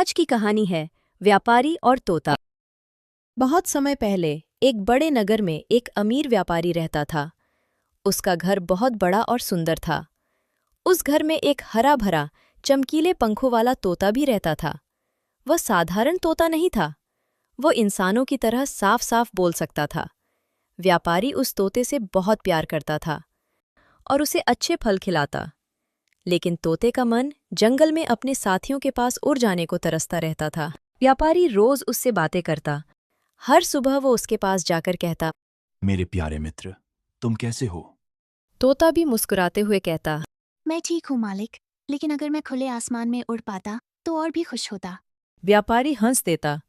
आज की कहानी है व्यापारी और तोता। बहुत समय पहले एक बड़े नगर में एक अमीर व्यापारी रहता था। उसका घर बहुत बड़ा और सुंदर था। उस घर में एक हरा भरा चमकीले पंखों वाला तोता भी रहता था। वह साधारण तोता नहीं था, वो इंसानों की तरह साफ साफ बोल सकता था। व्यापारी उस तोते से बहुत प्यार करता था और उसे अच्छे फल खिलाता। लेकिन तोते का मन जंगल में अपने साथियों के पास उड़ जाने को तरसता रहता था। व्यापारी रोज उससे बातें करता। हर सुबह वो उसके पास जाकर कहता, मेरे प्यारे मित्र, तुम कैसे हो? तोता भी मुस्कुराते हुए कहता, मैं ठीक हूँ मालिक, लेकिन अगर मैं खुले आसमान में उड़ पाता तो और भी खुश होता। व्यापारी हंस देता,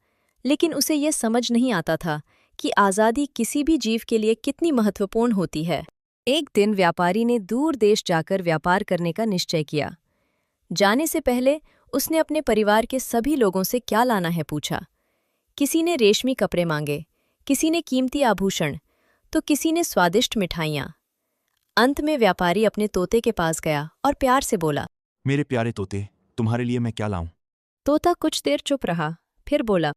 लेकिन उसे यह समझ नहीं आता था कि आज़ादी किसी भी जीव के लिए कितनी महत्वपूर्ण होती है। एक दिन व्यापारी ने दूर देश जाकर व्यापार करने का निश्चय किया। जाने से पहले उसने अपने परिवार के सभी लोगों से क्या लाना है पूछा। किसी ने रेशमी कपड़े मांगे, किसी ने कीमती आभूषण, तो किसी ने स्वादिष्ट मिठाइयाँ। अंत में व्यापारी अपने तोते के पास गया और प्यार से बोला, मेरे प्यारे तोते, तुम्हारे लिए मैं क्या लाऊं? तोता कुछ देर चुप रहा, फिर बोला,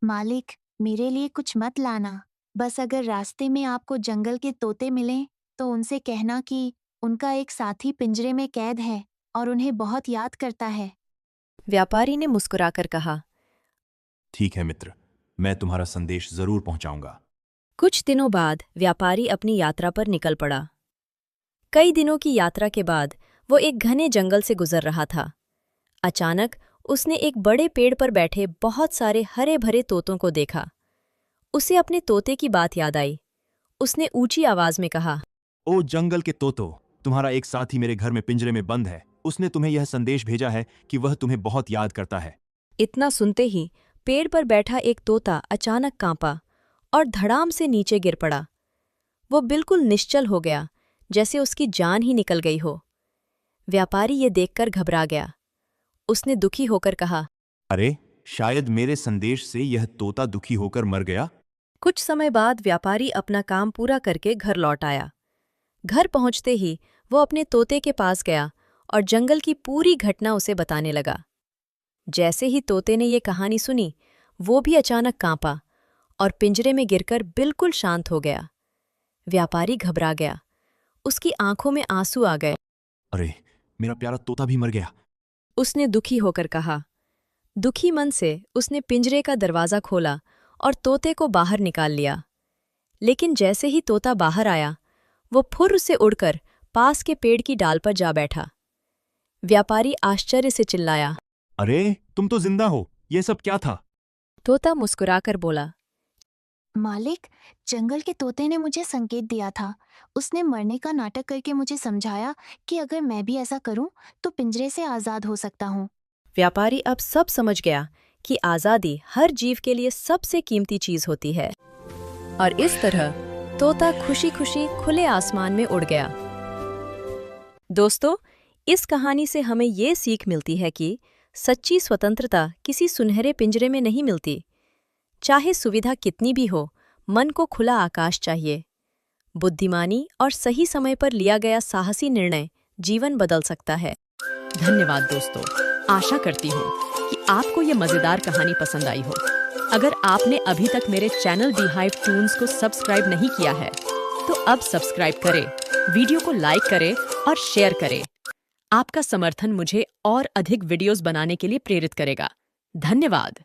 मालिक, मेरे लिए कुछ मत लाना। बस अगर रास्ते में आपको जंगल के तोते मिलें तो उनसे कहना कि उनका एक साथी पिंजरे में कैद है और उन्हें बहुत याद करता है। व्यापारी ने मुस्कुराकर कहा। ठीक है मित्र, मैं तुम्हारा संदेश जरूर पहुंचाऊंगा। कुछ दिनों बाद व्यापारी अपनी यात्रा पर निकल पड़ा। कई दिनों की यात्रा के बाद वो एक घने जंगल से गुजर रहा था। अचानक उसने एक बड़े पेड़ पर बैठे बहुत सारे हरे भरे तोतों को देखा। उसे अपने तोते की बात याद आई। उसने ऊंची आवाज में कहा, ओ जंगल के तोतो, तुम्हारा एक साथी मेरे घर में पिंजरे में बंद है। उसने तुम्हें यह संदेश भेजा है कि वह तुम्हें बहुत याद करता है। इतना सुनते ही पेड़ पर बैठा एक तोता अचानक कांपा और धड़ाम से नीचे गिर पड़ा। वो बिल्कुल निश्चल हो गया, जैसे उसकी जान ही निकल गई हो। व्यापारी ये देखकर घबरा गया। उसने दुखी होकर कहा, अरे, शायद मेरे संदेश से यह तोता दुखी होकर मर गया। कुछ समय बाद व्यापारी अपना काम पूरा करके घर लौट आया। घर पहुंचते ही वो अपने तोते के पास गया और जंगल की पूरी घटना उसे बताने लगा। जैसे ही तोते ने ये कहानी सुनी, वो भी अचानक कांपा और पिंजरे में गिरकर बिल्कुल शांत हो गया। व्यापारी घबरा गया, उसकी आंखों में आंसू आ गए। अरे, मेरा प्यारा तोता भी मर गया। उसने दुखी होकर कहा। दुखी मन से उसने पिंजरे का दरवाज़ा खोला और तोते को बाहर निकाल लिया। लेकिन जैसे ही तोता बाहर आया, वो फुर्र से उड़कर पास के पेड़ की डाल पर जा बैठा। व्यापारी आश्चर्य से चिल्लाया। अरे, तुम तो जिंदा हो, यह सब क्या था? तोता मुस्कुराकर बोला, मालिक, जंगल के तोते ने मुझे संकेत दिया था। उसने मरने का नाटक करके मुझे समझाया कि अगर मैं भी ऐसा करूं तो पिंजरे से आजाद हो सकता हूं। व्यापारी अब सब समझ गया कि आज़ादी हर जीव के लिए सबसे कीमती चीज होती है। और इस तरह तोता खुशी खुशी खुले आसमान में उड़ गया। दोस्तों, इस कहानी से हमें ये सीख मिलती है कि सच्ची स्वतंत्रता किसी सुनहरे पिंजरे में नहीं मिलती। चाहे सुविधा कितनी भी हो, मन को खुला आकाश चाहिए। बुद्धिमानी और सही समय पर लिया गया साहसी निर्णय जीवन बदल सकता है। धन्यवाद दोस्तों। आशा करती हूँ कि आपको ये मज़ेदार कहानी पसंद आई हो। अगर आपने अभी तक मेरे चैनल बीहाइव टून्स को सब्सक्राइब नहीं किया है, तो अब सब्सक्राइब करें, वीडियो को लाइक करें और शेयर करें। आपका समर्थन मुझे और अधिक वीडियोस बनाने के लिए प्रेरित करेगा। धन्यवाद।